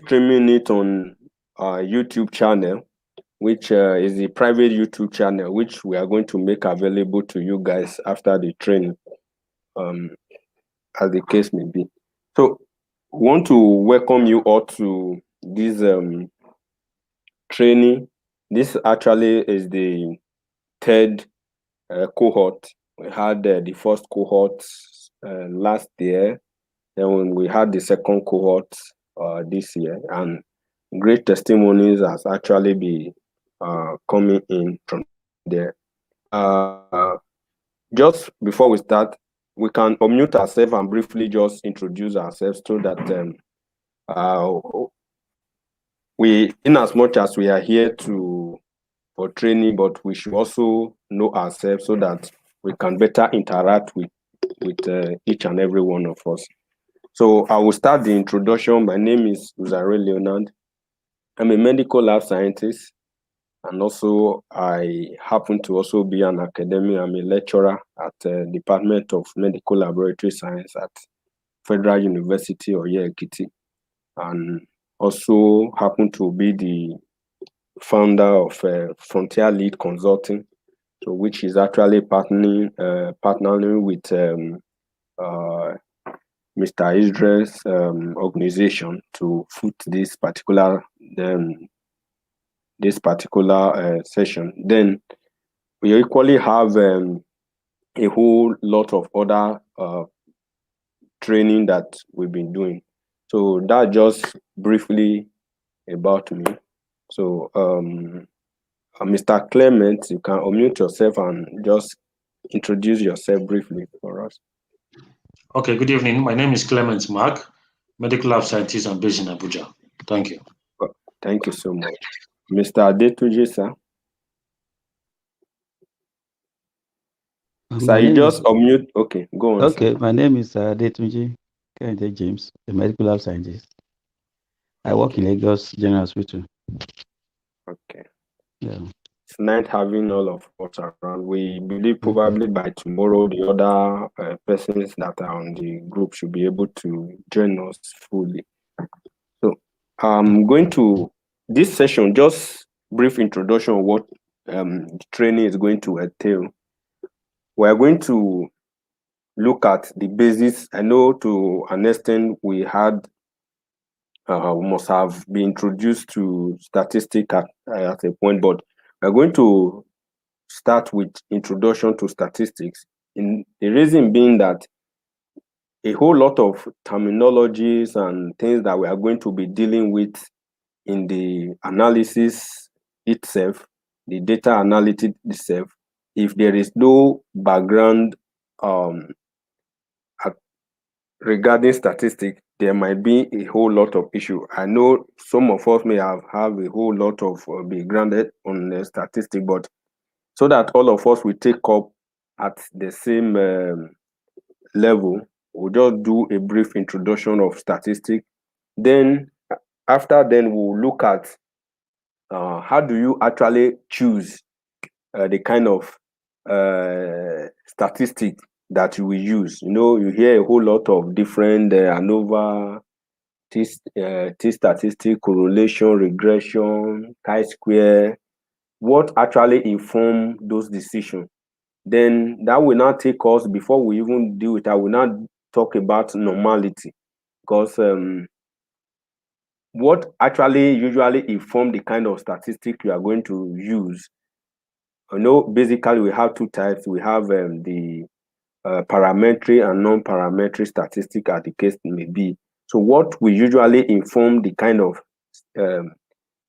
streaming it on our YouTube channel, which is a private YouTube channel, which we are going to make available to you guys after the training, as the case may be. So, we want to welcome you all to this training. This actually is the third cohort. We had the first cohort last year, then we had the second cohort this year, and great testimonies has actually been coming in from there. Just before we start, we can unmute ourselves and briefly just introduce ourselves so that we, in as much as we are here for training, but we should also know ourselves so that we can better interact with each and every one of us. So I will start the introduction. My name is Uzare Leonard. I'm a medical lab scientist, and also I happen to also be an academic. I'm a lecturer at the Department of Medical Laboratory Science at Federal University of Ekiti, and also happen to be the founder of Frontier Lead Consulting, so which is actually partnering with Mr. Israel's organization to foot this particular session. Then we equally have a whole lot of other training that we've been doing. So that just briefly about me. So Mr. Clement, you can unmute yourself and just introduce yourself briefly for us. Okay, good evening. My name is Clement Mark, medical lab scientist and based in Abuja. Thank you. Thank you so much. Mr. Adetunji, sir. Sir, you just unmute. Okay, go on. Okay, sir. My name is Adetunji Kehinde James, a medical lab scientist. I work in Lagos General Hospital. Okay. Yeah. It's nice having all of us around. We believe probably by tomorrow, the other persons that are on the group should be able to join us fully. So I'm going to, this session, just brief introduction of what the training is going to entail. We're going to look at the basis. I know to an extent we must have been introduced to statistics at a point, but we're going to start with introduction to statistics. In the reason being that a whole lot of terminologies and things that we are going to be dealing with in the analysis itself, the data analytics itself, if there is no background regarding statistics, there might be a whole lot of issue. I know some of us may have a whole lot of be grounded on statistics, but so that all of us will take up at the same level, we'll just do a brief introduction of statistics. Then after then we'll look at how do you actually choose the kind of statistic that you will use. You know, you hear a whole lot of different ANOVA, T-statistic, correlation, regression, chi-square. What actually inform those decisions? Then that will not take us, before we even deal with that, we'll not talk about normality, because what actually usually inform the kind of statistic you are going to use. You know, basically we have two types. We have the parametric and non-parametric statistic, as the case may be. So what will usually inform the kind of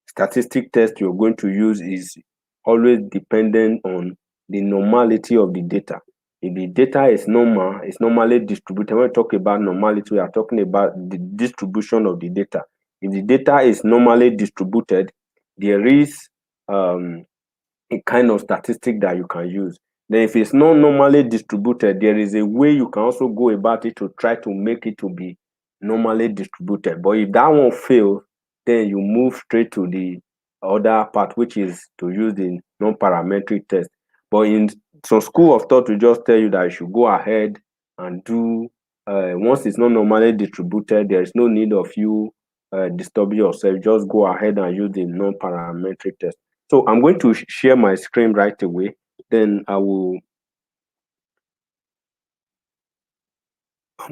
statistic test you're going to use is always dependent on the normality of the data. If the data is normal, it's normally distributed. When we talk about normality, we are talking about the distribution of the data. If the data is normally distributed, there is a kind of statistic that you can use. Then if it's not normally distributed, there is a way you can also go about it to try to make it to be normally distributed. But if that one fails, then you move straight to the other part, which is to use the non-parametric test. But in some school of thought, we just tell you that you should go ahead and do, once it's not normally distributed, there is no need of you disturb yourself. Just go ahead and use the non-parametric test. So I'm going to share my screen right away. Then I'm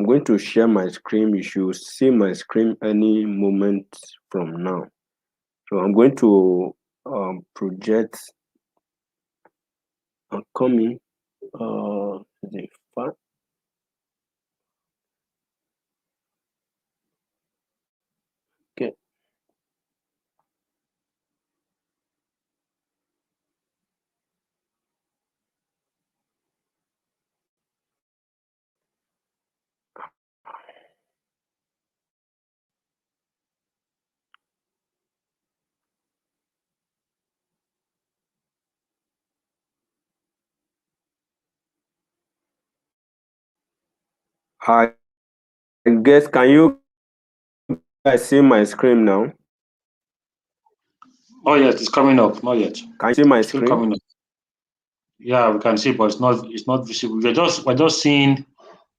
going to share my screen. You should see my screen any moment from now. So I'm going to project coming the fact. Okay. I guess, can you guys see my screen now? Oh yes, it's coming up. Not yet. Can you see my Still screen? coming up. Yeah, we can see, but it's not visible. We're just seeing.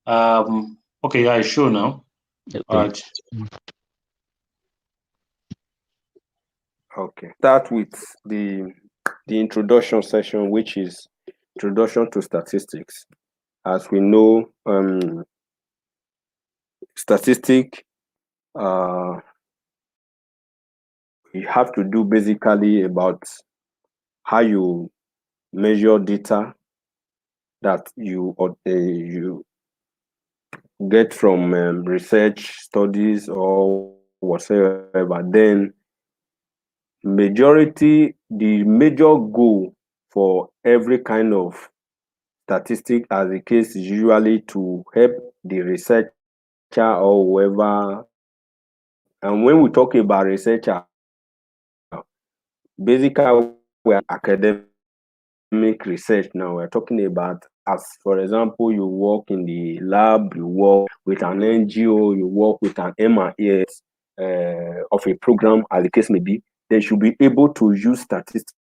Okay, yeah, it's show now. Okay. All right. Okay. Start with the introduction session, which is introduction to statistics. As we know, statistic you have to do basically about how you measure data that you get from research studies or whatsoever. Then the major goal for every kind of statistic as the case is usually to help the researcher or whoever. And when we talk about researcher, basically we're academic research now. We're talking about, as for example, you work in the lab, you work with an NGO, you work with an MIS of a program, as the case may be. They should be able to use statistics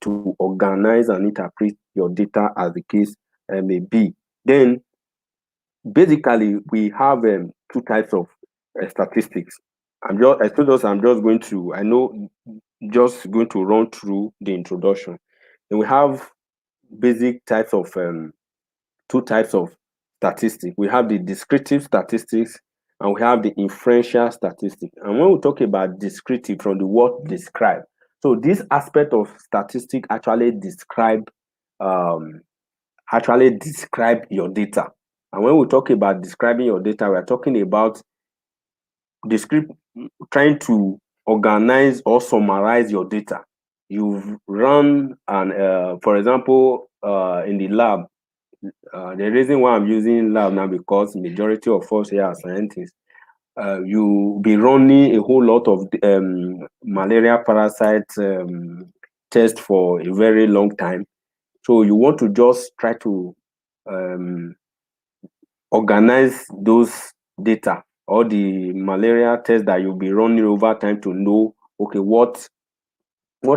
to organize and interpret your data as the case may be. Then basically we have two types of statistics. I'm just going to run through the introduction. And we have basic types of two types of statistics. We have the descriptive statistics and we have the inferential statistics. And when we talk about descriptive, from the word describe, so this aspect of statistics actually describe your data. And when we talk about describing your data, we're talking about trying to organize or summarize your data. You've run for example, in the lab, the reason why I'm using lab now, because majority of us here are scientists. You be running a whole lot of malaria parasite test for a very long time. So you want to just try to organize those data or the malaria test that you'll be running over time to know, okay, what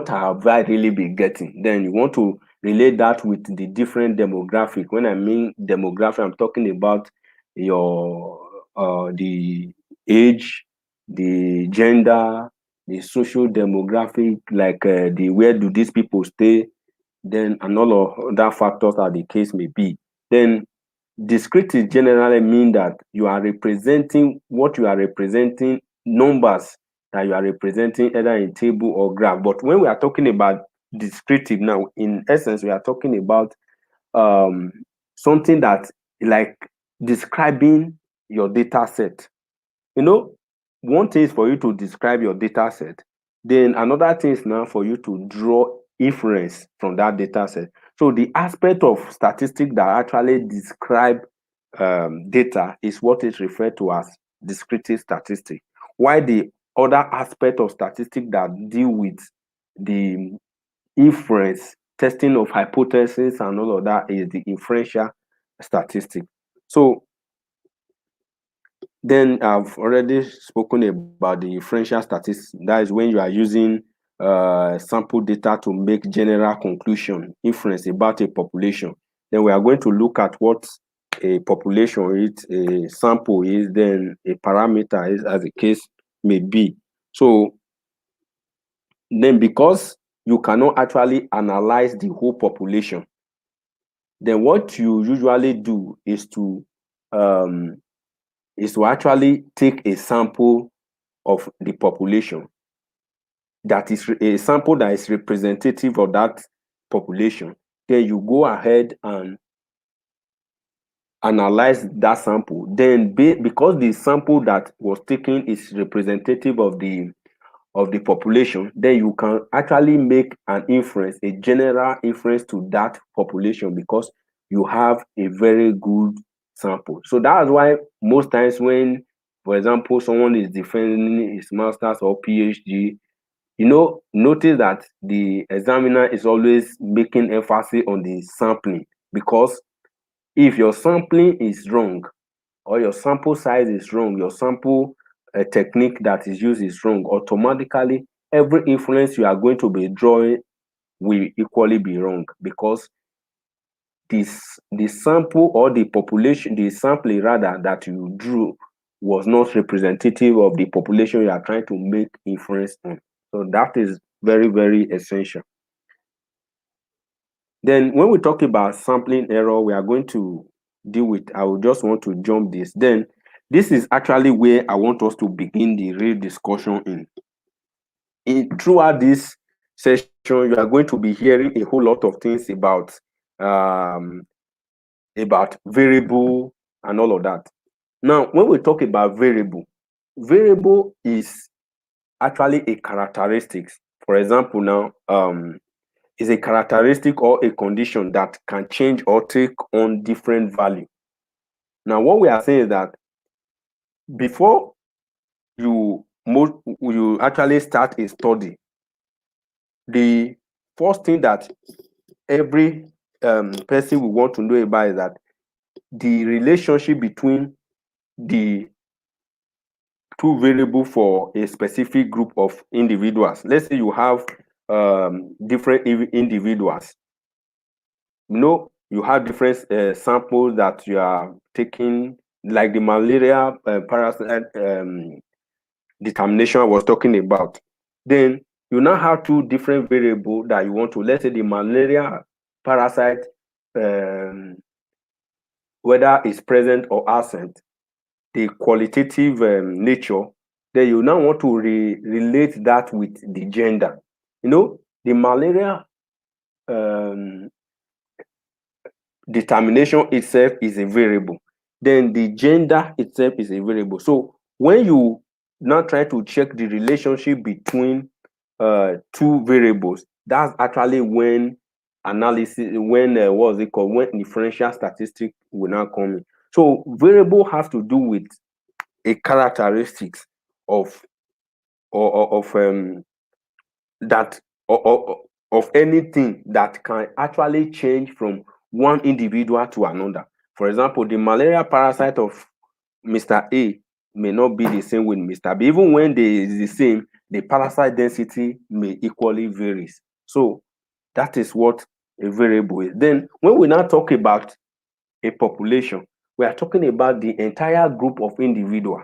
have I really been getting? Then you want to relate that with the different demographic. When I mean demographic, I'm talking about your the age, the gender, the social demographic, like the where do these people stay, then and all of that factors are the case may be. Then descriptive generally mean that you are representing numbers that you are representing either in table or graph. But when we are talking about descriptive now, in essence, we are talking about something that like describing your data set. One thing is for you to describe your data set, then another thing is now for you to draw inference from that data set. So the aspect of statistics that actually describe data is what is referred to as descriptive statistics. While the other aspect of statistics that deal with the inference, testing of hypotheses and all of that is the inferential statistics. So then I've already spoken about the inferential statistics. That is when you are using sample data to make general conclusion, inference about a population. Then we are going to look at what a population is, a sample is, then a parameter is, as a case may be. So then, because you cannot actually analyze the whole population, then what you usually do is to actually take a sample of the population, that is a sample that is representative of that population. Then you go ahead and analyze that sample. Then because the sample that was taken is representative of the population, then you can actually make an inference, a general inference to that population, because you have a very good sample. So that's why most times when, for example, someone is defending his master's or PhD, notice that the examiner is always making emphasis on the sampling, because if your sampling is wrong, or your sample size is wrong, your sample technique that is used is wrong, automatically every inference you are going to be drawing will equally be wrong, because the sample, or the population, the sampling rather, that you drew was not representative of the population you are trying to make inference on. So that is very, very essential. Then when we talk about sampling error, we are going to deal with, I will just want to jump this. Then this is actually where I want us to begin the real discussion throughout this session. You are going to be hearing a whole lot of things about variable and all of that. Now, when we talk about variable is actually a characteristics. For example, now is a characteristic or a condition that can change or take on different value. Now, what we are saying is that before you actually start a study, the first thing that every person will want to know about is that the relationship between the two variables for a specific group of individuals. Let's say you have different individuals. You have different samples that you are taking, like the malaria parasite determination I was talking about. Then you now have two different variables that you want to, let's say the malaria parasite, whether it's present or absent, the qualitative nature. Then you now want to relate that with the gender. The malaria determination itself is a variable. Then the gender itself is a variable. So when you now try to check the relationship between two variables, that's actually when analysis, when what's it called, when differential statistic will now come in. So variable has to do with a characteristics of that of anything that can actually change from one individual to another. For example, the malaria parasite of Mr. A may not be the same with Mr. B. Even when they is the same, the parasite density may equally varies. So that is what a variable is. Then when we now talk about a population, we are talking about the entire group of individuals.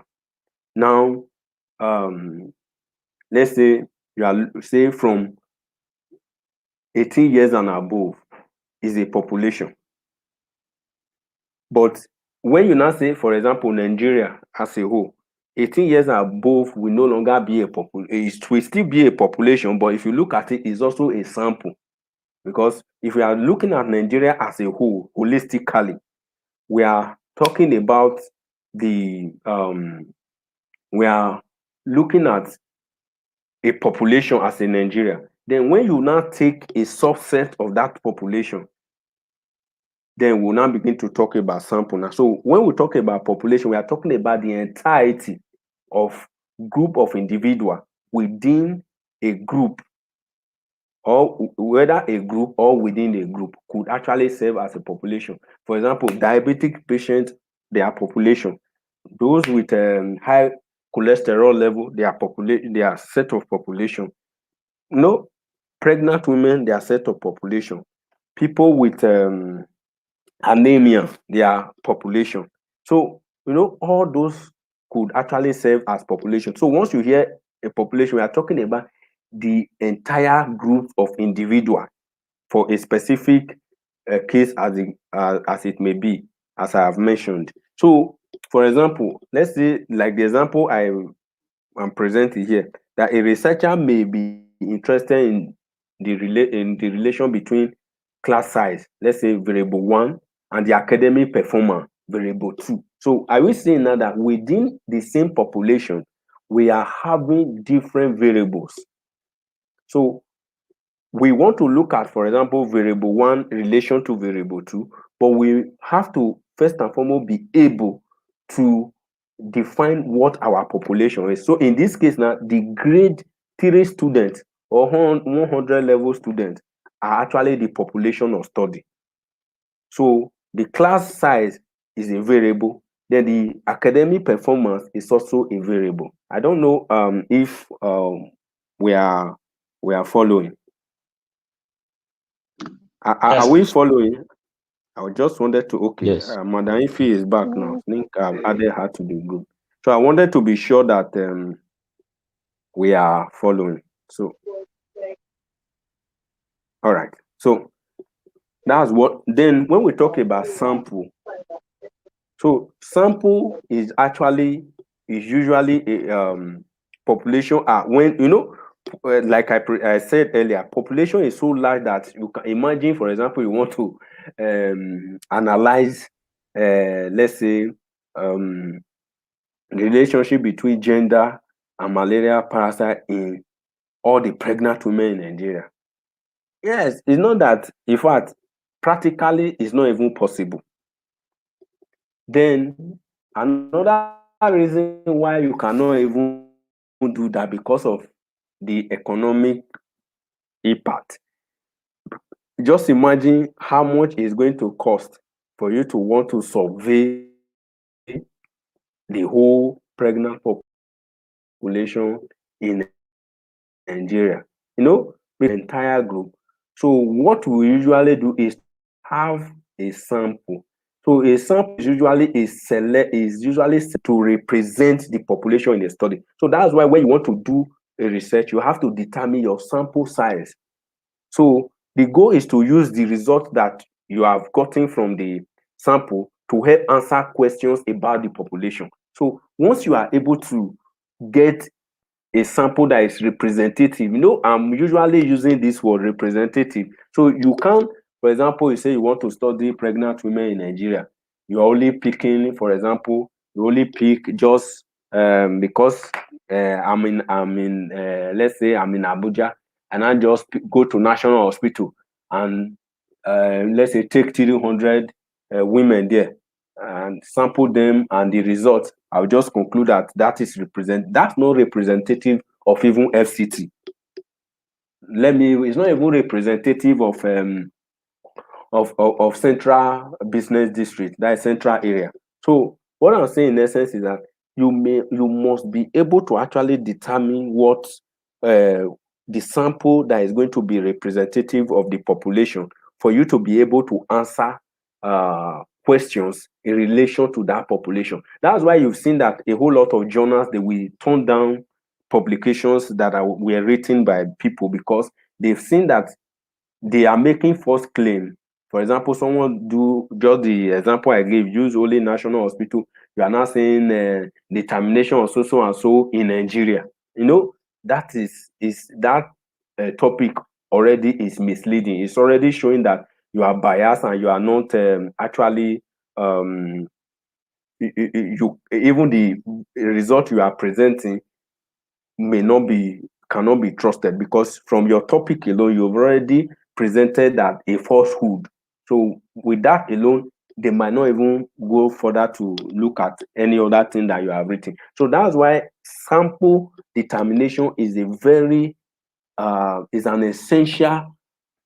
Now, let's say you are from 18 years and above is a population. But when you now say, for example, Nigeria as a whole, 18 years and above will no longer be a population. It will still be a population, but if you look at it, it's also a sample. Because if we are looking at Nigeria as a whole, holistically, we are talking about we are looking at a population as in Nigeria. Then when you now take a subset of that population, then we'll now begin to talk about sample. Now, so when we talk about population, we are talking about the entirety of group of individual within a group, or whether a group or within a group could actually serve as a population. For example, diabetic patients, their population. Those with high cholesterol level, their set of population. Pregnant women, their set of population. People with anemia, their population. So all those could actually serve as population. So once you hear a population, we are talking about the entire group of individual for a specific case as it may be, as I have mentioned. So, for example, let's say like the example I'm presenting here, that a researcher may be interested in the relation between class size, let's say variable 1, and the academic performance, variable 2. So are we saying now that within the same population, we are having different variables? So we want to look at, for example, variable 1 relation to variable 2, but we have to first and foremost be able to define what our population is. So in this case now, the grade 3 students or 100 level students are actually the population of study. So the class size is a variable, then the academic performance is also a variable. I don't know if we are following. Are Yes, we please. following? I just wanted to, okay, Yes. Madam Ife is back now. I think I've added her to the group. So I wanted to be sure that we are following. So, all right. So that's what, then when we talk about sample, so sample is usually a population, when, like I said earlier, population is so large that you can imagine, for example, you want to analyze, let's say, um, relationship between gender and malaria parasite in all the pregnant women in Nigeria. Yes, it's not that, in fact, practically it's not even possible. Then another reason why you cannot even do that, because of the economic impact. Just imagine how much it's going to cost for you to want to survey the whole pregnant population in Nigeria, with the entire group. So what we usually do is have a sample. So a sample is usually to represent the population in the study. So that's why when you want to do a research, you have to determine your sample size. So the goal is to use the result that you have gotten from the sample to help answer questions about the population. So once you are able to get a sample that is representative, I'm usually using this word representative. So you can, for example, you say you want to study pregnant women in Nigeria. You're only picking, for example, you only pick just because let's say I'm in Abuja, and I just go to National Hospital and let's say take 300 women there and sample them, and the result, I'll just conclude that that's not representative of even FCT. It's not even representative of central business district, that is central area. So what I'm saying in essence is that you must be able to actually determine what the sample that is going to be representative of the population, for you to be able to answer questions in relation to that population. That's why you've seen that a whole lot of journals, they will turn down publications that were written by people, because they've seen that they are making false claim. For example, someone do just the example I gave, use only National Hospital. You are now saying determination of so and so in Nigeria. That is that topic already is misleading. It's already showing that you are biased and you are not actually you even the result you are presenting cannot be trusted, because from your topic alone, you've already presented that a falsehood. So with that alone, they might not even go further to look at any other thing that you have written. So that's why sample determination is is an essential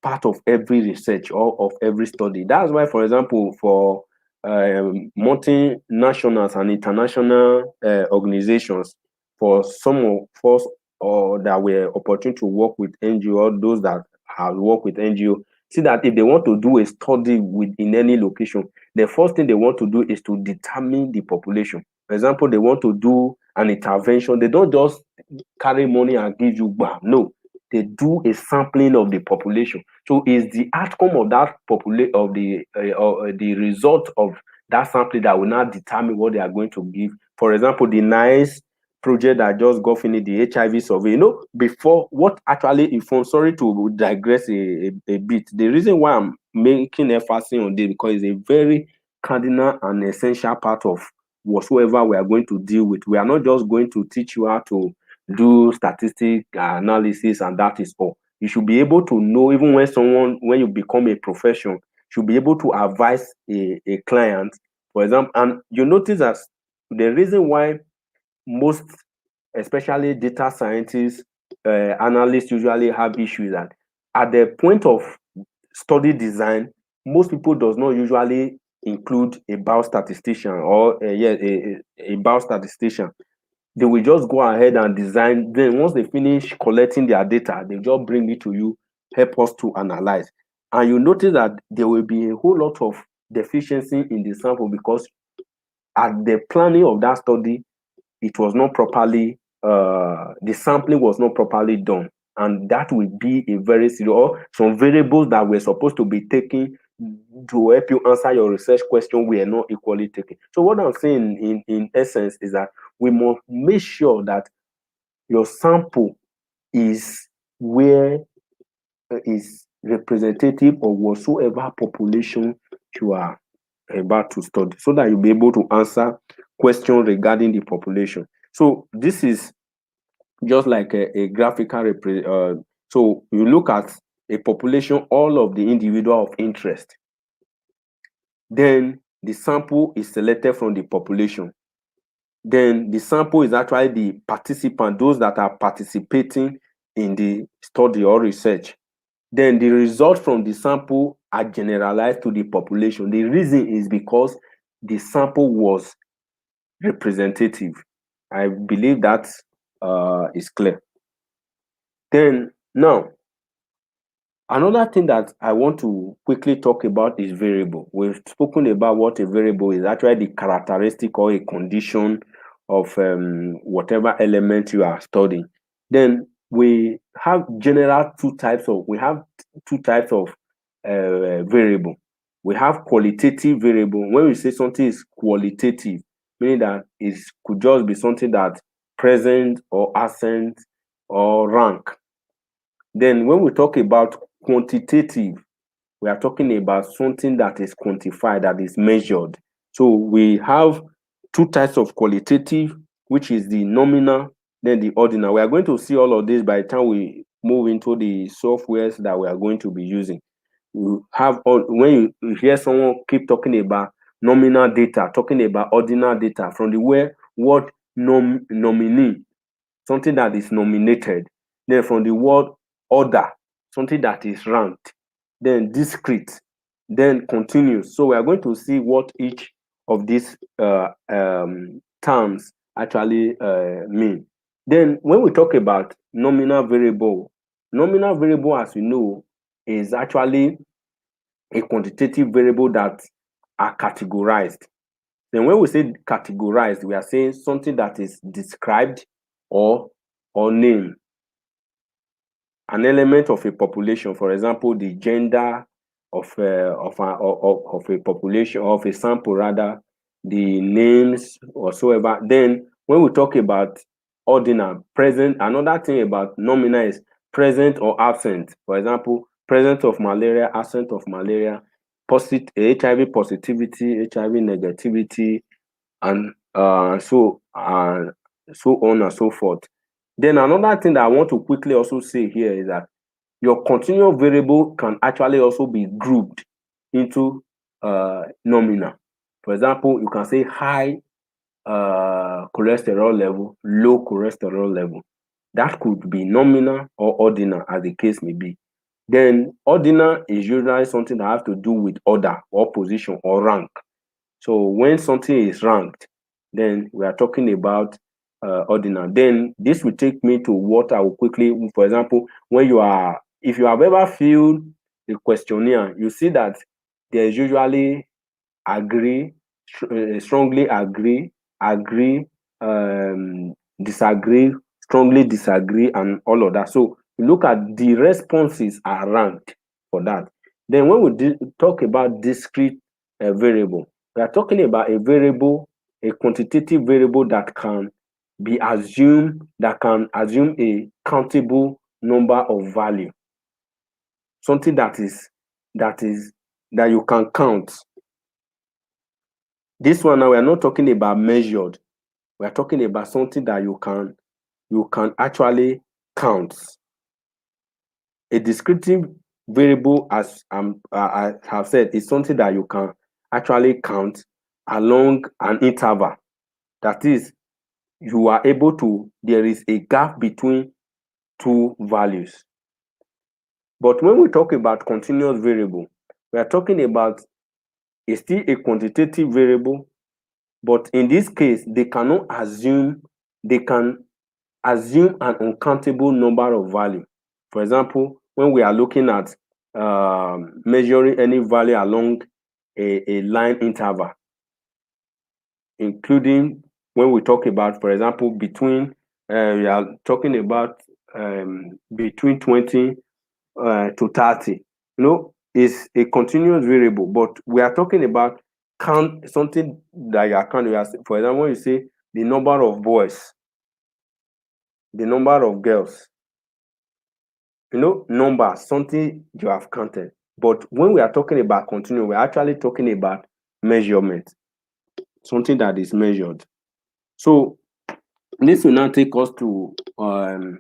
part of every research or of every study. That's why, for example, for multinationals and international organizations, for some of us or that were opportune to work with NGO, or those that have worked with NGO, see that if they want to do a study in any location, the first thing they want to do is to determine the population. For example, they want to do an intervention. They don't just carry money and give you bam. No, they do a sampling of the population. So it's the outcome of that the result of that sampling that will not determine what they are going to give. For example, the nice project that just got finished, the HIV survey. Before what actually informed, sorry to digress a bit. The reason why I'm making emphasis on this because it's a very cardinal and essential part of whatsoever we are going to deal with. We are not just going to teach you how to do statistic analysis and that is all. You should be able to know, even when you become a profession, should be able to advise a client, for example. And you notice that the reason why most, especially data scientists, analysts usually have issues that at the point of study design, most people does not usually include a biostatistician or a biostatistician. They will just go ahead and design. Then once they finish collecting their data, they just bring it to you, help us to analyze. And you notice that there will be a whole lot of deficiency in the sample because at the planning of that study, it was not properly, the sampling was not properly done. And that will be a very serious, or some variables that were supposed to be taken to help you answer your research question were not equally taken. So what I'm saying in essence is that we must make sure that your sample is where is representative of whatsoever population you are about to study, so that you'll be able to answer questions regarding the population. So this is just like a graphical so you look at a population, all of the individual of interest. Then the sample is selected from the population. Then the sample is actually the participant, those that are participating in the study or research. Then the results from the sample are generalized to the population. The reason is because the sample was representative. I believe that is clear. Then now, another thing that I want to quickly talk about is variable. We've spoken about what a variable is, actually the characteristic or a condition of whatever element you are studying. Then we have two types of variable. We have qualitative variable. When we say something is qualitative, meaning that it could just be something that present or absent or rank. Then when we talk about quantitative, we are talking about something that is quantified, that is measured. So we have two types of qualitative, which is the nominal, then the ordinal. We are going to see all of this by the time we move into the softwares that we are going to be using. You have when you hear someone keep talking about nominal data, talking about ordinal data, from the word nominee, something that is nominated. Then from the word order, something that is ranked. Then discrete, then continuous. So we are going to see what each of these terms actually mean. Then when we talk about nominal variable, as you know, is actually a quantitative variable that are categorized. Then when we say categorized, we are saying something that is described or named. An element of a population, for example, the gender of a population, of a sample rather, the names whatsoever. Then when we talk about ordinal, present, another thing about nominal is present or absent. For example, presence of malaria, absence of malaria, HIV positivity, HIV negativity, and so on and so forth. Then another thing that I want to quickly also say here is that your continuous variable can actually also be grouped into nominal. For example, you can say high cholesterol level, low cholesterol level. That could be nominal or ordinal, as the case may be. Then ordinal is usually something that has to do with order or position or rank. So when something is ranked, then we are talking about ordinal. Then this will take me to what I will quickly, for example, if you have ever filled a questionnaire, you see that there is usually strongly agree, agree, disagree, strongly disagree, and all of that. So you look at the responses are ranked for that. Then when we talk about discrete variable, we are talking about a variable, a quantitative variable that can be assumed, that can assume a countable number of value. Something that you can count. This one now, we are not talking about measured. We are talking about something that you can actually count. A descriptive variable, as I have said, is something that you can actually count along an interval. That is, you are able to, there is a gap between two values. But when we talk about continuous variable, we are talking about still a quantitative variable, but in this case, they can assume an uncountable number of value. For example, when we are looking at measuring any value along a line interval, including when we talk about, for example, between we are talking about between 20 to 30, is a continuous variable, but we are talking about count something that you are counting. For example, when you say the number of boys, the number of girls, number, something you have counted. But when we are talking about continuous, we're actually talking about measurement, something that is measured. So this will now take us to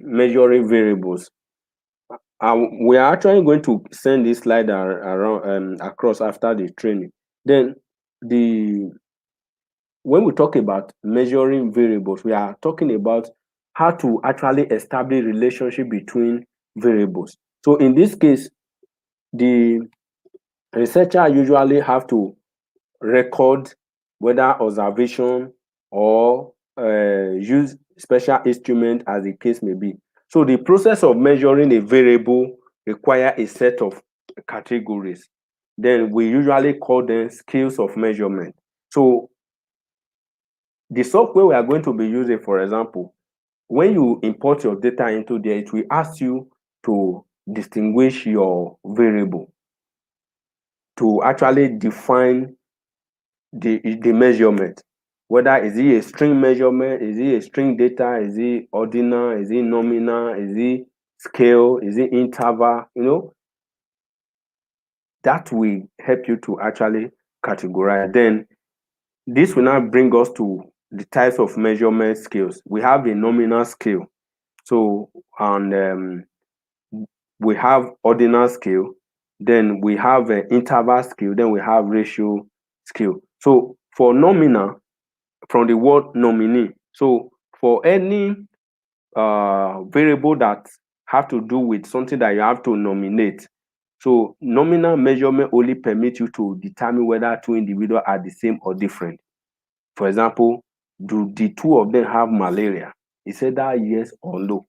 measuring variables. We are actually going to send this slide around across after the training. Then when we talk about measuring variables, we are talking about how to actually establish relationship between variables. So in this case, the researcher usually have to record whether observation or use special instrument, as the case may be. So the process of measuring a variable require a set of categories. Then we usually call them scales of measurement. So the software we are going to be using, for example, when you import your data into there, it will ask you to distinguish your variable, to actually define the measurement. Whether is it a string measurement, is it a string data, is it ordinal, is it nominal, is it scale, is it interval, that will help you to actually categorize. Then this will now bring us to the types of measurement scales. We have a nominal scale. So, and we have ordinal scale, then we have an interval scale, then we have ratio scale. So for nominal, from the word nominee, so for any variable that have to do with something that you have to nominate, so nominal measurement only permit you to determine whether two individuals are the same or different. For example, do the two of them have malaria? Is either yes or no.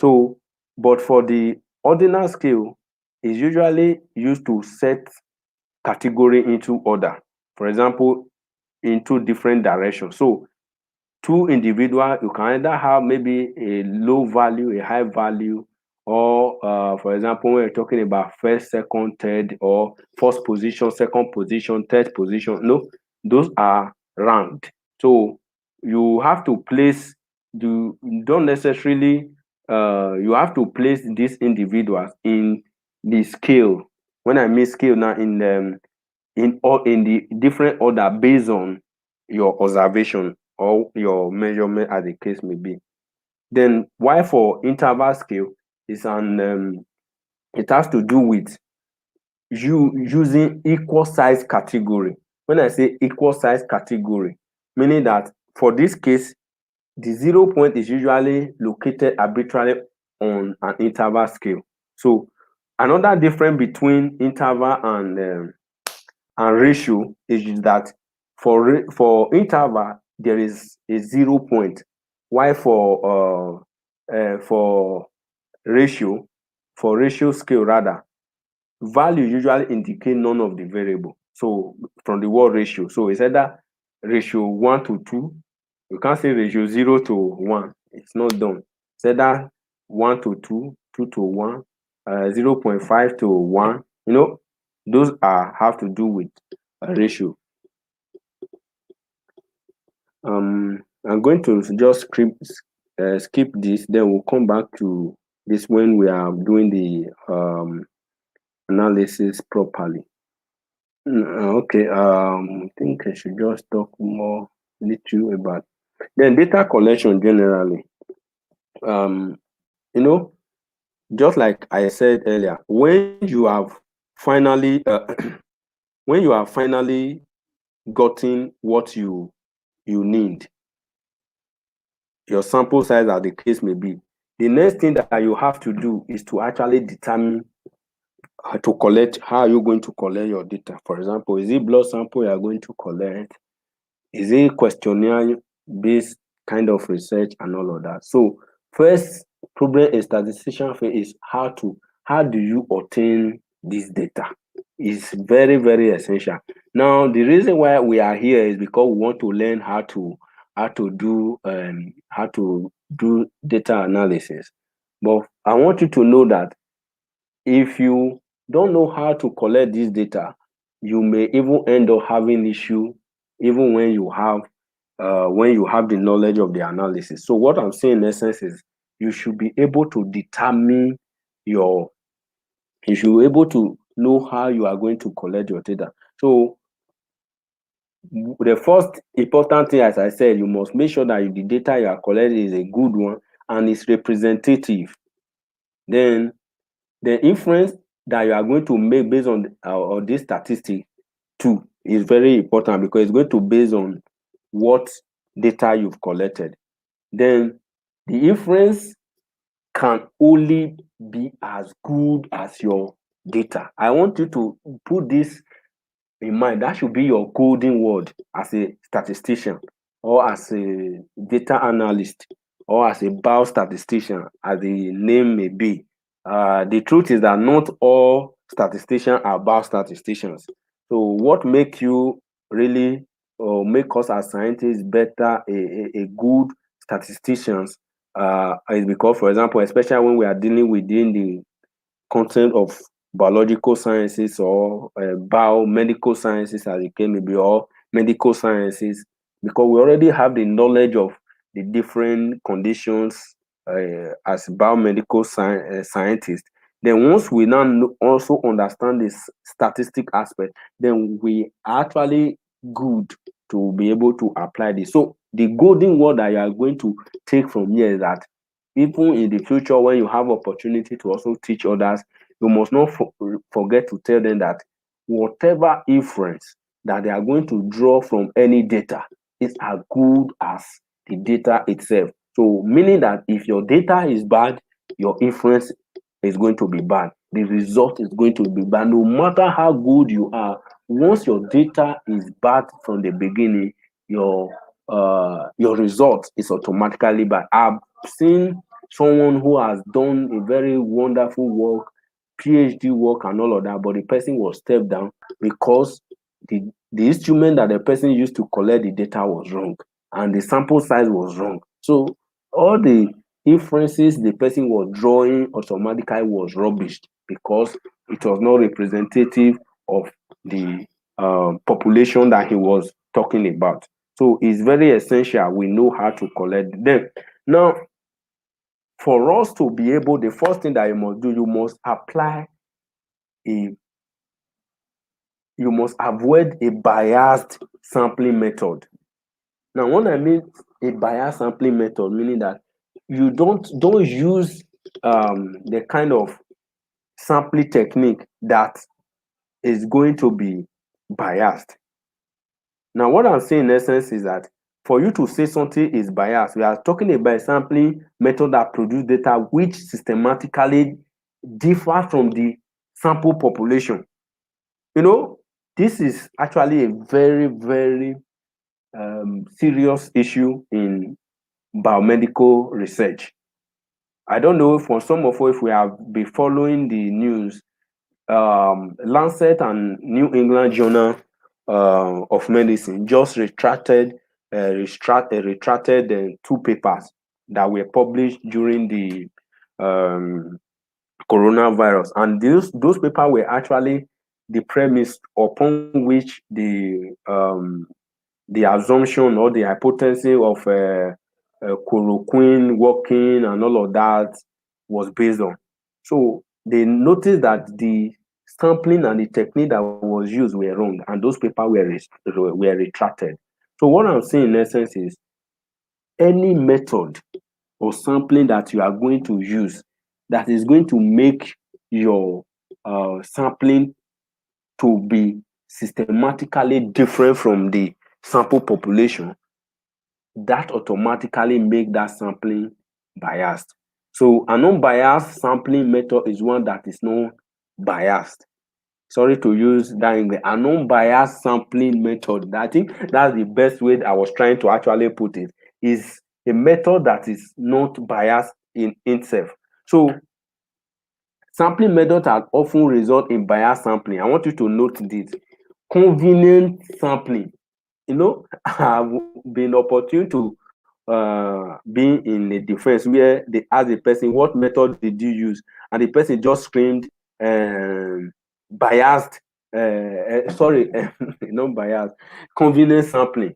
So, but for the ordinal scale, is usually used to set category into order. For example, into different directions. So two individual, you can either have maybe a low value, a high value, or for example, when you're talking about first, second, third, or first position, second position, third position, no, those are ranked. So you have to place, you don't necessarily, you have to place these individuals in the scale. When I mean scale now, in the different order based on your observation or your measurement, as the case may be. Then why for interval scale is it has to do with you using equal size category. When I say equal size category, meaning that for this case, the 0 point is usually located arbitrarily on an interval scale. So another difference between interval and ratio is that for interval there is a 0 point, while for ratio scale rather, value usually indicate none of the variable. So from the word ratio, so it's either ratio 1 to 2. You can't say ratio 0 to 1. It's not done. Say that 1 to 2, 2 to 1, 0.5 to 1. You know, those have to do with a ratio. I'm going to just skip this, then we'll come back to this when we are doing the analysis properly. Okay, I think I should just talk more little about then data collection generally. You know, just like I said earlier, when you have finally when you have finally gotten what you need, your sample size as the case may be, the next thing that you have to do is to actually determine how are you going to collect your data. For example, is it blood sample you are going to collect? Is it questionnaire based kind of research and all of that? So first problem a statistician face is how do you obtain this data? Is very, very essential. Now, the reason why we are here is because we want to learn how to do data analysis. But I want you to know that if you don't know how to collect this data, you may even end up having issue even when you have the knowledge of the analysis. So what I'm saying in essence is you should be able to determine you should be able to know how you are going to collect your data. So the first important thing, as I said, you must make sure that the data you are collecting is a good one and is representative. Then the inference that you are going to make based on this statistic too is very important because it's going to base on what data you've collected. Then the inference can only be as good as your data. I want you to put this in mind. That should be your golden word as a statistician or as a data analyst or as a biostatistician, as the name may be. The truth is that not all statisticians are biostatisticians. So what makes you really make us as scientists better, a good statisticians, is because, for example, especially when we are dealing within the content of biological sciences or biomedical sciences, as it can be, or medical sciences, because we already have the knowledge of the different conditions as biomedical scientists. Then once we now also understand this statistic aspect, then we are actually good to be able to apply this. So the golden word that you are going to take from here is that even in the future, when you have opportunity to also teach others, you must not forget to tell them that whatever inference that they are going to draw from any data is as good as the data itself. So meaning that if your data is bad, your inference is going to be bad. The result is going to be bad. No matter how good you are, once your data is bad from the beginning, your result is automatically bad. I've seen someone who has done a very wonderful work, PhD work and all of that, but the person was stepped down because the instrument that the person used to collect the data was wrong and the sample size was wrong. So all the inferences the person was drawing automatically was rubbish because it was not representative of the population that he was talking about. So it's very essential we know how to collect them. Now, for us to be able, the first thing that you must do, you must avoid a biased sampling method. Now, when I mean a biased sampling method, meaning that you don't use the kind of sampling technique that is going to be biased. Now, what I'm saying in essence is that for you to say something is biased, we are talking about a sampling method that produces data which systematically differ from the sample population. You know, this is actually a very, very serious issue in biomedical research. I don't know for some of us, if we have been following the news, Lancet and New England Journal of medicine just retracted two papers that were published during the um, coronavirus, and those papers were actually the premise upon which the assumption or the hypothesis of chloroquine working and all of that was based on. So they noticed that the sampling and the technique that was used were wrong, and those papers were retracted. So what I'm saying in essence is any method or sampling that you are going to use that is going to make your sampling to be systematically different from the sample population, that automatically make that sampling biased. So an unbiased sampling method is one that is not biased. Sorry to use that English. An unbiased sampling method. I think that's the best way I was trying to actually put it. Is a method that is not biased in itself. So sampling methods are often result in biased sampling. I want you to note this. Convenient sampling. I've been opportune to be in a defense where they ask the person, what method did you use? And the person just screamed biased, sorry, not biased, convenient sampling.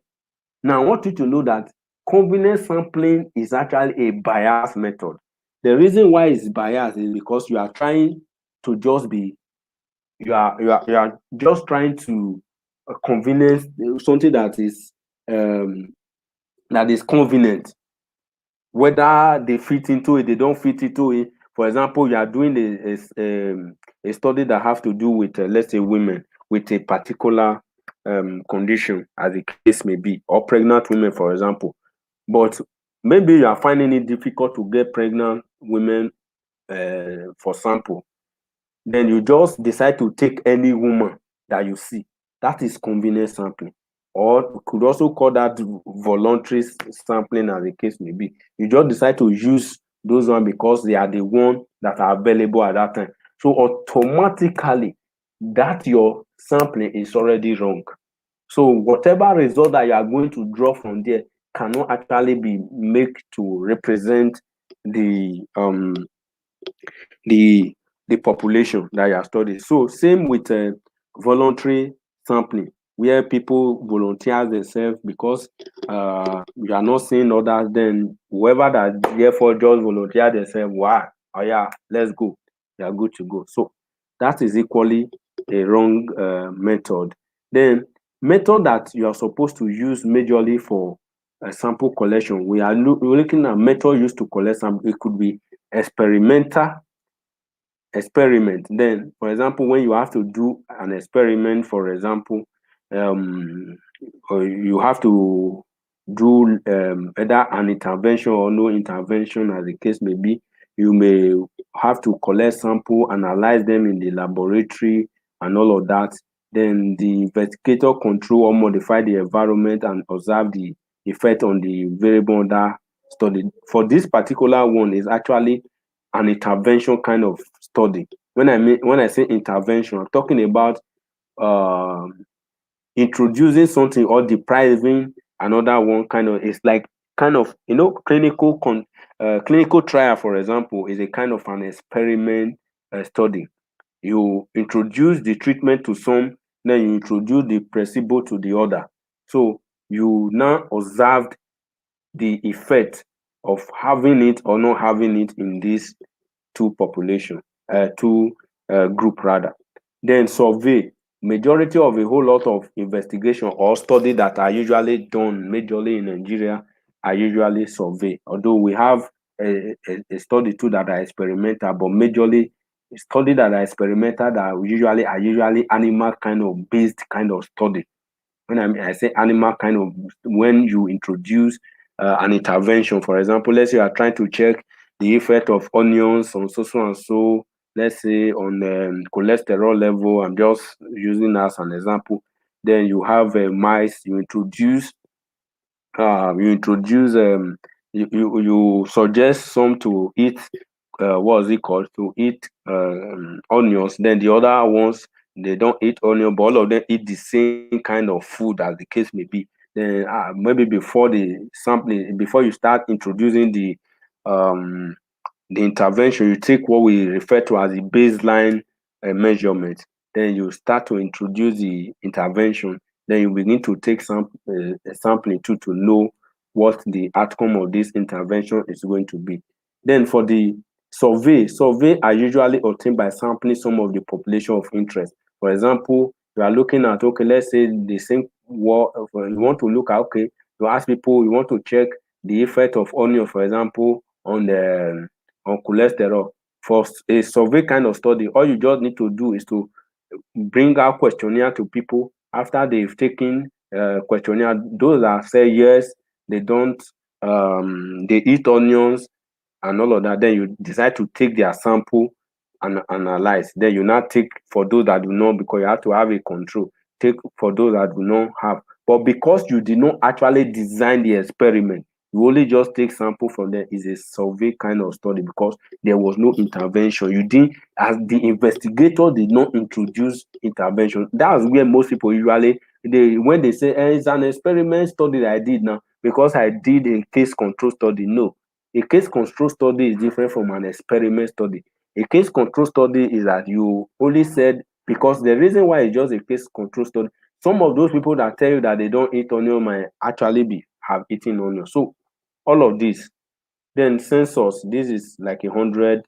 Now, I want you to know that convenient sampling is actually a biased method. The reason why it's biased is because you are trying to just be, you are just trying to convenience something that is convenient, whether they fit into it, they don't fit into it. For example, you are doing a study that have to do with, let's say, women with a particular condition, as the case may be, or pregnant women, for example. But maybe you are finding it difficult to get pregnant women for sample. Then you just decide to take any woman that you see. That is convenient sampling. Or you could also call that voluntary sampling, as the case may be. You just decide to use those ones because they are the ones that are available at that time. So automatically, that your sampling is already wrong. So whatever result that you are going to draw from there cannot actually be made to represent the the the population that you are studying. So same with voluntary sampling, where people volunteer themselves because you are not seeing others. Then whoever that therefore just volunteer themselves, wow, oh yeah, let's go, you are good to go. So that is equally a wrong method. Then method that you are supposed to use majorly for sample collection, we're looking at method used to collect sample. It could be experimental experiment. Then, for example, when you have to do an experiment, for example, or you have to do either an intervention or no intervention, as the case may be, you may have to collect sample, analyze them in the laboratory and all of that. Then the investigator control or modify the environment and observe the effect on the variable under study. For this particular one is actually an intervention kind of study. When I say intervention, I'm talking about introducing something or depriving another one. Kind of, it's like kind of, clinical trial, for example, is a kind of an experiment study. You introduce the treatment to some, then you introduce the placebo to the other. So you now observed the effect of having it or not having it in this two population, two group rather. Then survey. Majority of a whole lot of investigation or study that are usually done majorly in Nigeria are usually survey. Although we have a study too that are experimental, but majorly study that are experimental that are usually animal kind of based kind of study. When I say animal kind of, when you introduce an intervention, for example, let's say you are trying to check the effect of onions on so and so, let's say on cholesterol level. I'm just using as an example. Then you have mice. You suggest some to eat what is it called, to eat onions. Then the other ones they don't eat onion, but all of them eat the same kind of food as the case may be. Then maybe before the sampling, before you start introducing the intervention, you take what we refer to as the baseline measurement. Then you start to introduce the intervention. Then you begin to take sampling too to know what the outcome of this intervention is going to be. Then for the survey are usually obtained by sampling some of the population of interest. For example, you are looking at, okay, let's say the same what you want to look at, okay, you ask people, you want to check the effect of onion, for example, on the on cholesterol. For a survey kind of study, all you just need to do is to bring out questionnaire to people after they've taken questionnaire. Those that say yes, they don't, they eat onions and all of that. Then you decide to take their sample and analyze. Then you now take for those that do not, because you have to have a control. Take for those that do not have. But because you did not actually design the experiment, you only just take sample from them. Is a survey kind of study because there was no intervention. You didn't, as the investigator did not introduce intervention. That's where most people usually, when they say it's an experiment study that I did now because I did a case control study. No, a case control study is different from an experiment study. A case control study is that you only said, because the reason why it's just a case control study, some of those people that tell you that they don't eat onion might actually have eaten onion. So all of this. Then census, this is like 100%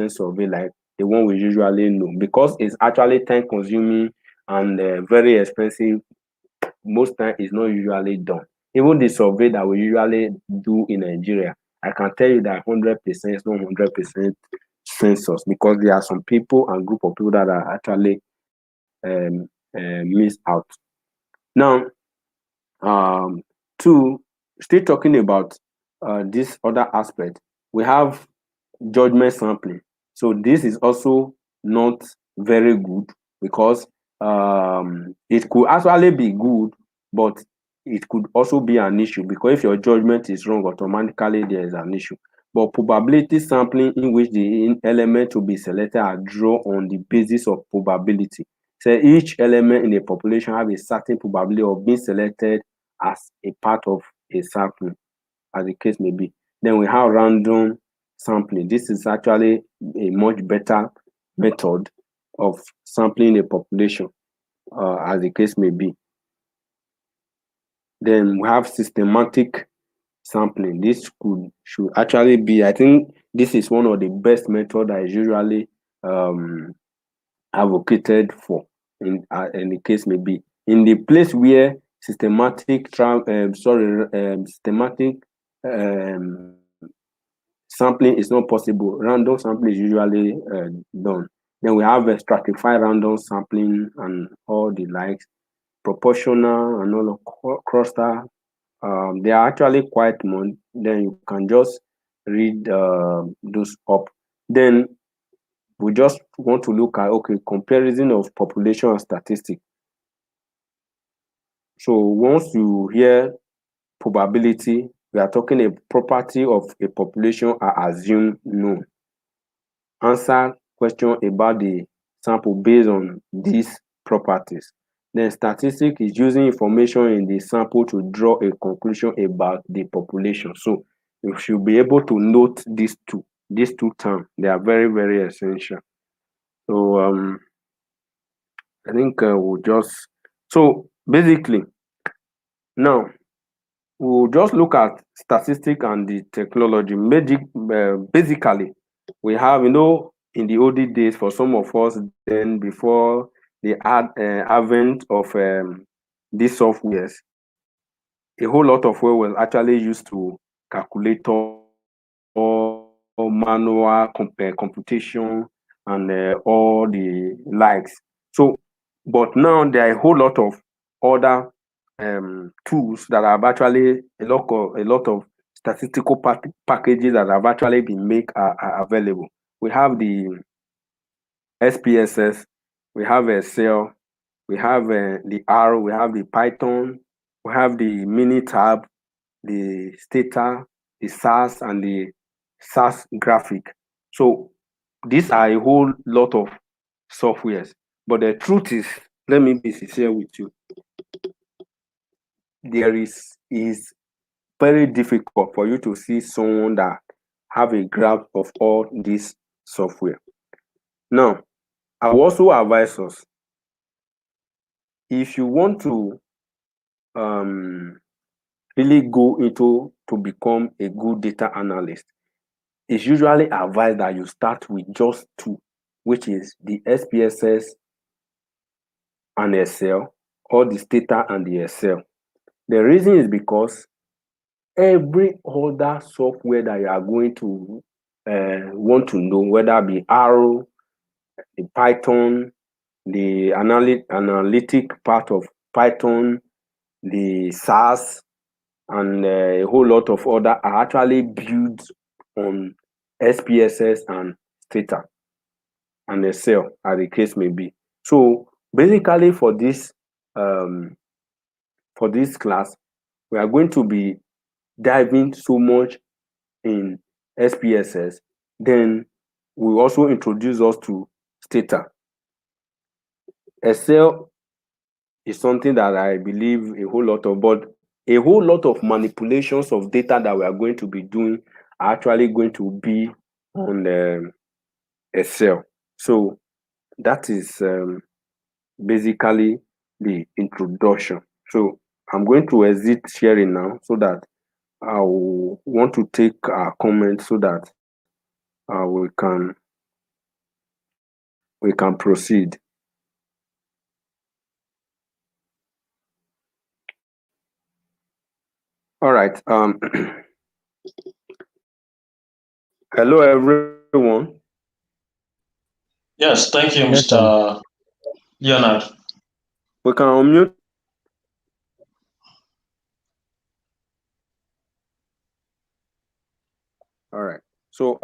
survey, like the one we usually know, because it's actually time consuming and very expensive. Most time it's not usually done. Even the survey that we usually do in Nigeria, I can tell you that 100% is not 100% census, because there are some people and group of people that are actually missed out. Now, two, still talking about this other aspect, we have judgment sampling. So this is also not very good because it could actually be good, but it could also be an issue, because if your judgment is wrong, automatically there is an issue. But probability sampling, in which the element to be selected are drawn on the basis of probability. So each element in a population have a certain probability of being selected as a part of a sampling, as the case may be. Then we have random sampling. This is actually a much better method of sampling a population, as the case may be. Then we have systematic sampling. This should actually be, I think this is one of the best methods that is usually advocated for in the case may be. In the place where systematic sampling is not possible, random sampling is usually done. Then we have a stratified random sampling and all the likes, proportional and all of cluster. They are actually quite more. Then you can just read those up. Then we just want to look at, okay, comparison of population and statistic. So once you hear probability, we are talking a property of a population are assumed known. Answer question about the sample based on these properties. Then statistic is using information in the sample to draw a conclusion about the population. So you should be able to note these two terms. They are very, very essential. So I think we'll just, so basically now we'll just look at statistic and the technology. Basically, we have, in the olden days, for some of us, then before the advent of these softwares, a whole lot of work was actually used to calculator, manual computation, and all the likes. So, but now there are a whole lot of other tools that have actually a lot of statistical packages that have actually been made are available. We have the SPSS, we have Excel, we have the R, we have the Python, we have the Minitab, the Stata, the SAS, and the SAS graphic. So these are a whole lot of softwares. But the truth is, let me be sincere with you, there is very difficult for you to see someone that have a grasp of all this software. Now, I will also advise us, if you want to really go into to become a good data analyst, it's usually advised that you start with just two, which is the SPSS and Excel, or the Stata and the Excel. The reason is because every other software that you are going to want to know, whether it be Arrow, the Python, the analytic part of Python, the SAS, and a whole lot of other are actually built on SPSS and Stata and Excel, as the case may be. So basically, for this class, we are going to be diving so much in SPSS. Then we also introduce us to Stata. Excel is something that I believe a whole lot of, but a whole lot of manipulations of data that we are going to be doing are actually going to be on Excel. So that is basically the introduction. So I'm going to exit sharing now, so that I will want to take our comments, so that we can proceed. All right. Hello, everyone. Yes, thank you, Yes, sir. Mr. Leonard. We can unmute. All right. So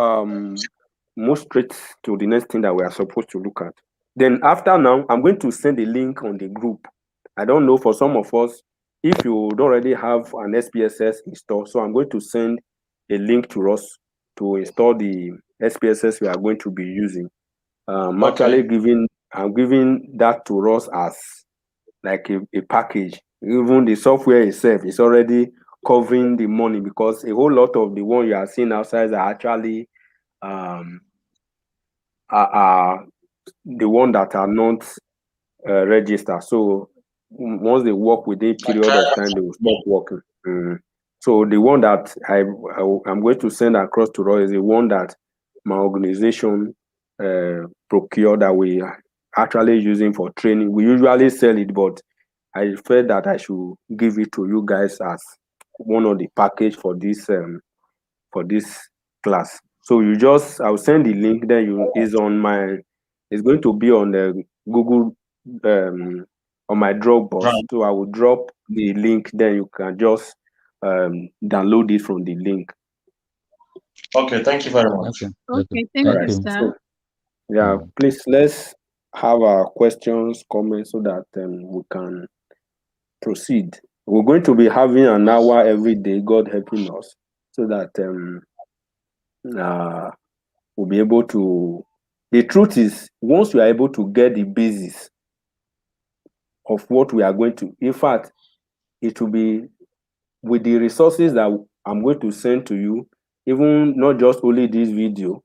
move straight to the next thing that we are supposed to look at. Then after now, I'm going to send a link on the group. I don't know, for some of us, if you don't already have an SPSS installed, so I'm going to send a link to us to install the SPSS we are going to be using. I'm Okay. giving that to us as like a package. Even the software itself is already covering the money, because a whole lot of the one you are seeing outside are actually um, are the one that are not registered. So once they work within a period of time, they will stop working. So the one that I'm going to send across to Roy is the one that my organization procured, that we are actually using for training. We usually sell it, but I felt that I should give it to you guys as one of the package for this class. So I'll send the link. Then it's going to be on the Google, on my Dropbox. Right. So I will drop the link. Then you can just download it from the link. Okay, thank you very much. Okay. Okay, All thank right. you, you. sir. So yeah, please, let's have our questions, comments, so that we can proceed. We're going to be having an hour every day, God helping us, so that we'll be able to. The truth is, once we are able to get the basis of what we are going to, in fact, it will be with the resources that I'm going to send to you, even not just only this video,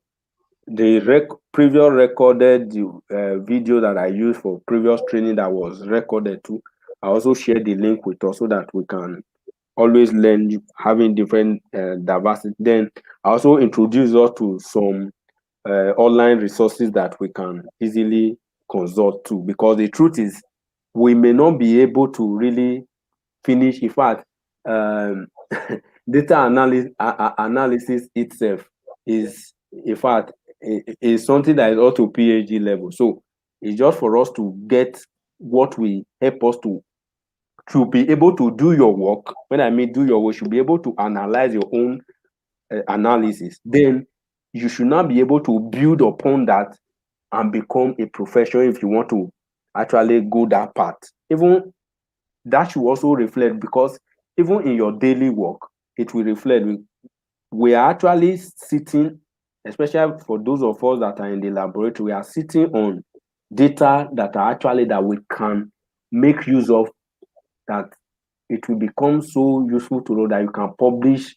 the previous recorded video that I used for previous training that was recorded too. I also share the link with us, so that we can always learn, having different diversity. Then I also introduce us to some online resources that we can easily consult to, because the truth is, we may not be able to really finish. In fact, data analysis itself is, in fact, is something that is up to PhD level. So it's just for us to get what will help us to be able to do your work. When I mean do your work, you should be able to analyze your own analysis. Then you should not be able to build upon that and become a professional, if you want to actually go that path. Even that should also reflect, because even in your daily work, it will reflect. We are actually sitting, especially for those of us that are in the laboratory, we are sitting on data that are actually that we can make use of, that it will become so useful to know that you can publish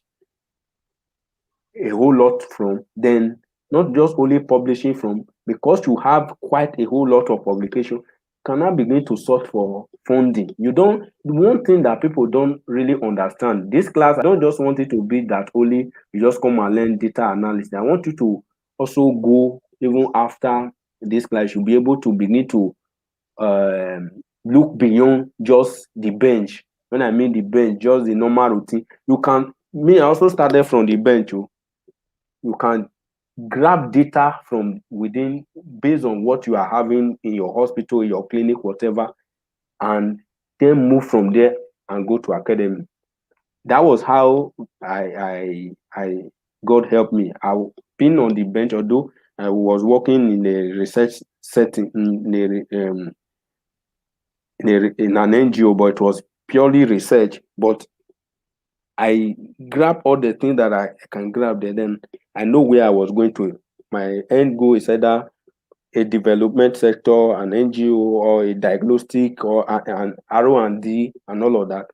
a whole lot from. Then not just only publishing from, because you have quite a whole lot of publication, you can now begin to sort for funding. You don't, the one thing that people don't really understand, this class, I don't just want it to be that only you just come and learn data analysis. I want you to also go, even after this class, you'll be able to begin to look beyond just the bench. When I mean the bench, just the normal routine. You can, me, I also started from the bench. Oh. You can grab data from within based on what you are having in your hospital, in your clinic, whatever, and then move from there and go to academy. That was how I God help me. I've been on the bench, although I was working in a research setting in an NGO, but it was purely research. But I grab all the things that I can grab there. Then I know where I was going to. My end goal is either a development sector, an NGO, or a diagnostic, or an R&D, and all of that.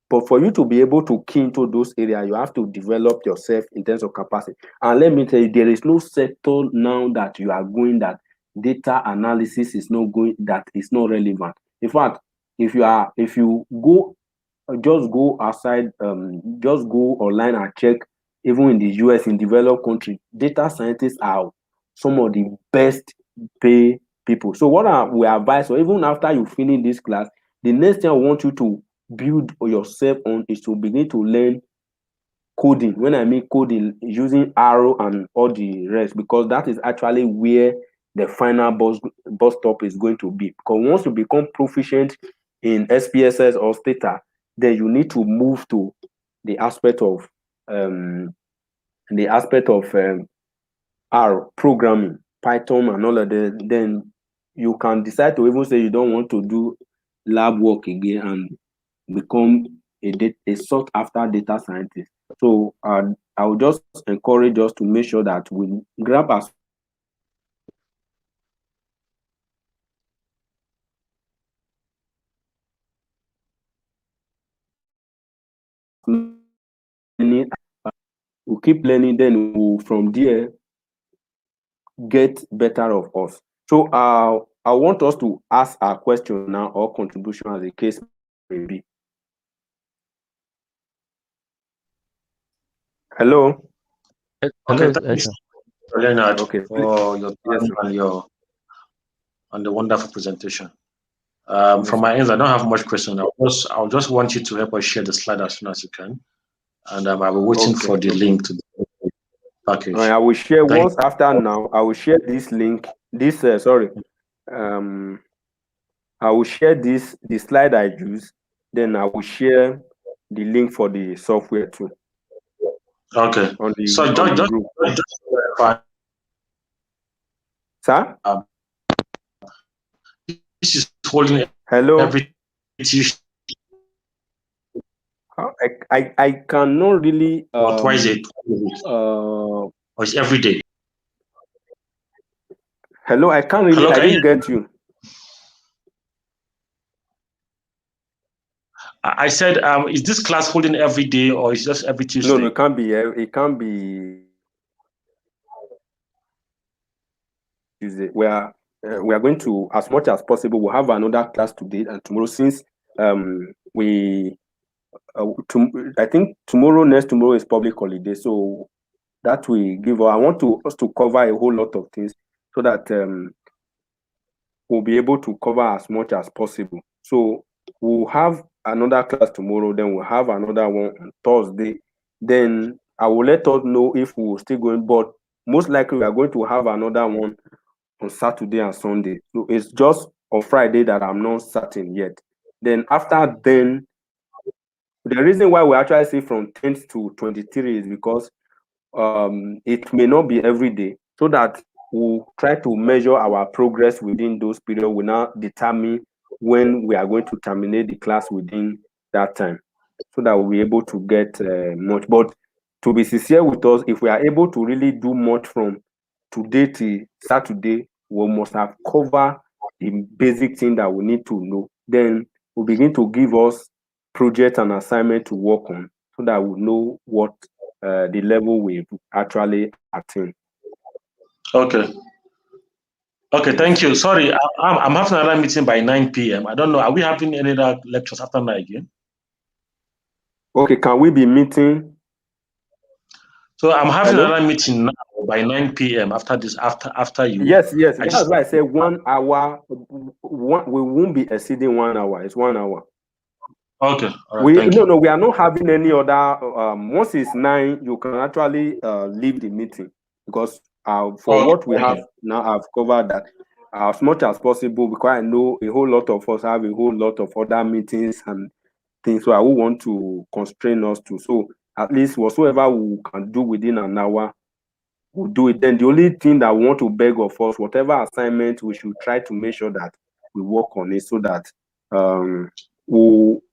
But for you to be able to key into those areas, you have to develop yourself in terms of capacity. And let me tell you, there is no sector now that you are going that data analysis is not going, that is not relevant. In fact, if you go, just go outside, just go online and check, even in the US, in developed countries, data scientists are some of the best pay people. So what we advise, or even after you finish this class, the next thing I want you to build yourself on is to begin to learn coding. When I mean coding, using arrow and all the rest, because that is actually where the final bus stop is going to be. Because once you become proficient in SPSS or Stata, then you need to move to the aspect of R programming, Python, and all of that. Then you can decide to even say you don't want to do lab work again and become a sought after data scientist. So I would just encourage us to make sure that we grab as many, we keep learning, then we'll from there get better of us. So I want us to ask our question now, or contribution, as the case may be. Hello. Okay, Hello, thanks, Esther. Leonard, Okay. for your Yes, time sir. and the wonderful presentation. Yes, From sir. my end, I don't have much question. I'll just want you to help us share the slide as soon as you can, and I'll be waiting Okay. for the link to the package. I will share Thank once after now. I will share this link. This um, I will share the slide I use. Then I will share the link for the software too Okay. So on the group. just to clarify, Sir? this is holding Hello? every Tuesday I cannot really or twice a week, uh or it's every day. hello, I can't really, Hello, I can you didn't hear me? get you. I said, is this class holding every day or is just every No, Tuesday? it can't be Tuesday. We are going to, as much as possible, we'll have another class today and tomorrow, since we I think next tomorrow is public holiday, so that we give. I want us to cover a whole lot of things so that we'll be able to cover as much as possible. So we'll have another class tomorrow, then we'll have another one on Thursday. Then I will let us know if we're still going, but most likely we are going to have another one on Saturday and Sunday. So it's just on Friday that I'm not certain yet. Then after then, the reason why we actually say from 10th to 23 is because it may not be every day, so that we'll try to measure our progress within those periods. We now determine when we are going to terminate the class within that time, so that we'll be able to get much. But to be sincere with us, if we are able to really do much from today till Saturday, we must have covered the basic thing that we need to know. Then we begin to give us project and assignment to work on so that we know what the level we've actually attained. Okay. Okay, Yes. thank you. Sorry, I'm having another meeting by 9 p.m. I don't know. Are we having any other lectures after 9 again? Okay, can we be meeting? So I'm having Hello? another meeting now by 9 p.m. after this, after you. Yes. I That's just why I said 1 hour. We won't be exceeding 1 hour. It's 1 hour. okay. All right, thank you. No, we are not having any other. Once it's 9, you can actually leave the meeting because for Okay, what we thank have you. now, I've covered that as much as possible because I know a whole lot of us have a whole lot of other meetings and things. So I will want to constrain us to. So at least whatsoever we can do within an hour, we'll do it. Then the only thing that we want to beg of us, whatever assignment, we should try to make sure that we work on it so that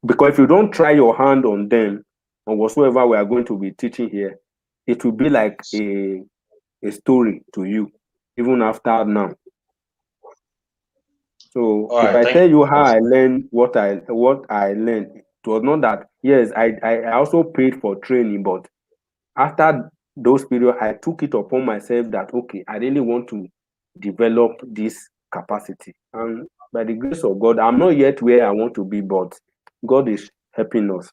because if you don't try your hand on them on whatsoever we are going to be teaching here, it will be like a story to you even after now. So All if right, I thank tell you you. how I learned what I learned, it was not that yes, I also paid for training, but after those periods, I took it upon myself that okay, I really want to develop this capacity. And by the grace of God, I'm not yet where I want to be, but God is helping us.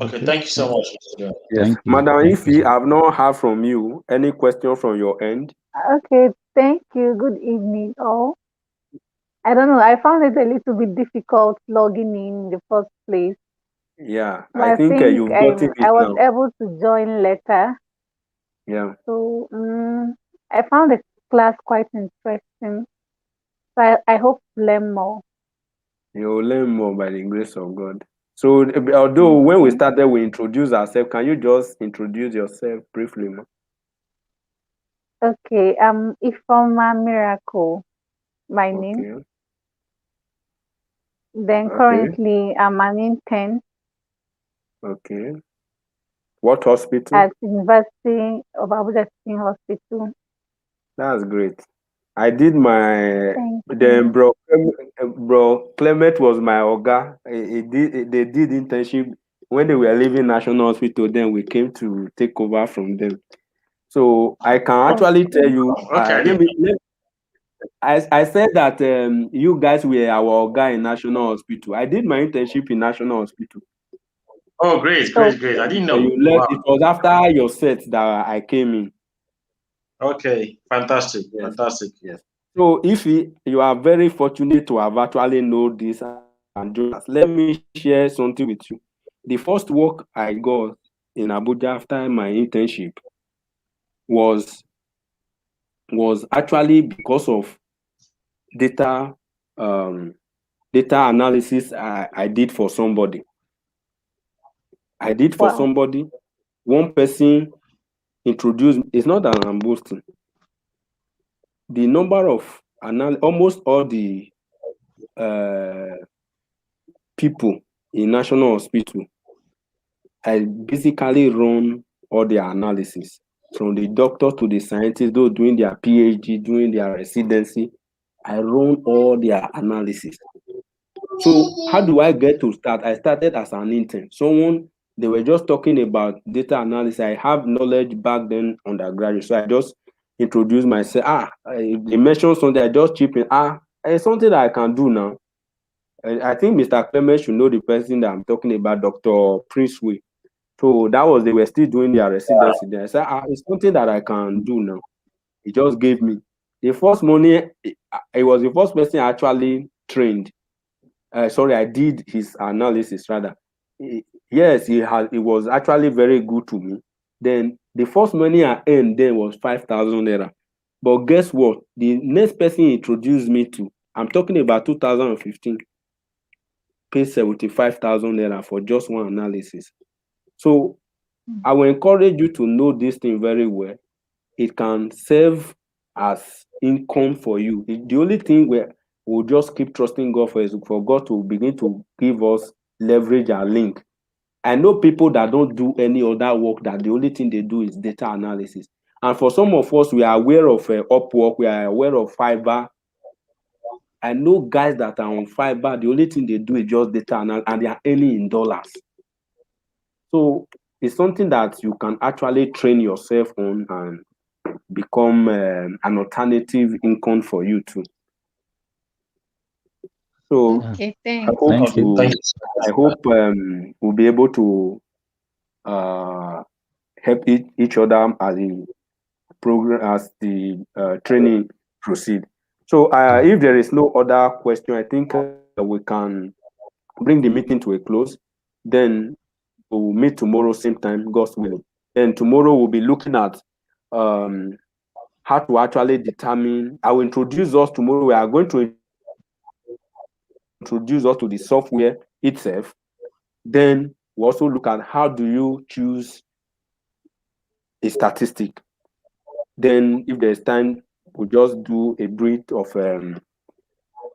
Okay, Okay. thank you so much. Yeah. Yes. Thank you. Madam Thank you, Ifi, sir. I've not heard from you. Any question from your end? Okay, thank you. Good evening, all. I don't know. I found it a little bit difficult logging in the first place, Yeah, but I I think think you've gotten it I was now. able to join later. Yeah, So I found the class quite interesting. So I hope to learn more. you'll learn more by the grace of God. So, although when we Okay. started, we introduced ourselves, can you just introduce yourself briefly, ma? Okay. Ifoma Miracle, my name. Okay, Then okay, currently I'm an intern okay. What hospital? at University of Abuja Teaching Hospital. That's great. I did my Thank then you. bro Clement was my oga. They did internship when they were leaving National Hospital. Then we came to take over from them. So I can actually tell Okay. you. Okay, I didn't. I said that you guys were our oga in National Hospital. I did my internship in National Hospital. Oh, great, great, great. I Okay. didn't And know. you left. Wow. It was after your set that I came in. Okay, fantastic, Yes. fantastic. Yes. So if you are very fortunate to have actually know this and join us, let me share something with you. The first work I got in Abuja after my internship was actually because of data data analysis I did for somebody. I did for Wow. somebody. One person introduced. It's not that I'm boasting. The number of almost all the uh, people in National Hospital, I basically run all their analysis from the doctor to the scientists, those doing their PhD, doing their residency. I run all their analysis. So how do I get to start? I started as an intern. They were just talking about data analysis. I have knowledge back then undergraduate, so I just introduced myself. They mentioned something. I just chip in. It's something that I can do now. I think Mr. Clement should know the person that I'm talking about, Dr. Princeway. So that was they were still doing their residency there. I said, it's something that I can do now. He just gave me the first money. It was the first person I actually trained. Sorry, I did his analysis rather. Yes, he was actually very good to me. Then the first money I earned then was 5,000 naira. But guess what? The next person he introduced me to, I'm talking about 2015, paid 75,000 naira for just one analysis. So I will encourage you to know this thing very well. It can serve as income for you. The only thing we'll just keep trusting God for is for God to begin to give us leverage and link. I know people that don't do any other work, that the only thing they do is data analysis. And for some of us, we are aware of Upwork, we are aware of Fiverr. I know guys that are on Fiverr, the only thing they do is just data and they are earning in dollars. So it's something that you can actually train yourself on and become an alternative income for you too. So Okay, I thanks. hope Thank you. Thank you so much I for hope we'll be able to help each other as the program as the training proceed. So if there is no other question, I think we can bring the meeting to a close. Then we'll meet tomorrow same time, God's willing. Then tomorrow we'll be looking at how to actually determine. I will introduce us tomorrow. We are going to introduce us to the software itself. Then we also look at how do you choose a statistic. Then if there's time, we'll just do a brief of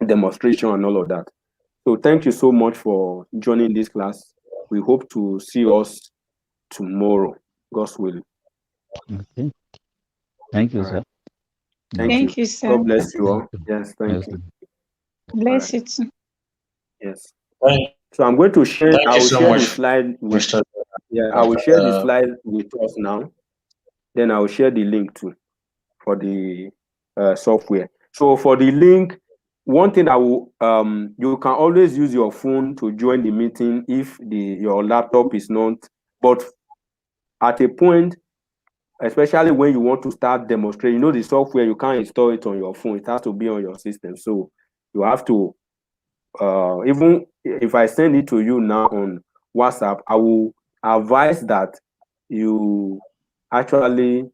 demonstration and all of that. So thank you so much for joining this class. We hope to see us tomorrow, God's willing. Okay. Thank you, All sir. right. Thank Thank you. you, sir. God bless you all. Thank you. Yes, thank Yes, you. sir. Bless you too. Yes. Thank So I'm going to share. thank I you will so share the much, slide with. Mr. Yeah, I will share the Uh, slide with us now. Then I will share the link too for the software. So for the link, one thing I will you can always use your phone to join the meeting if your laptop is not. But at a point, especially when you want to start demonstrating, the software you can't install it on your phone. It has to be on your system. So you have to even if I send it to you now on WhatsApp, I will advise that you actually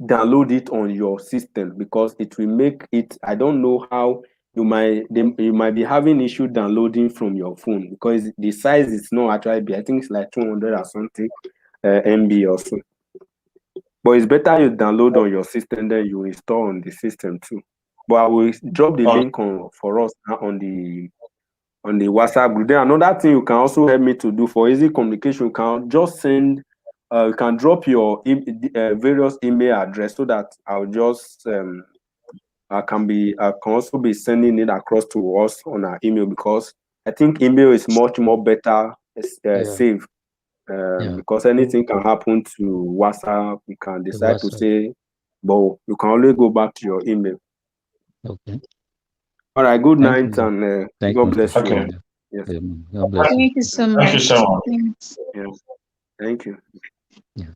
download it on your system because it will make it. I don't know how you might be having issue downloading from your phone because the size is not actually big. I think it's like 200 or something MB or so. But it's better you download on your system than you install on the system too. But I will drop the link for us now on the WhatsApp group. Then another thing you can also help me to do for easy communication, you can just send, you can drop your various email address so that I'll just I can also be sending it across to us on our email because I think email is much more better safe because anything can happen to WhatsApp. You can decide to WhatsApp. say, but you can always go back to your email. Okay. All right. Good Thank night you. and Thank God you. bless you okay. all. Yes. Amen. God bless you. Thank you so Thank you much. so much. Thanks. Yeah. Thank you. Yeah.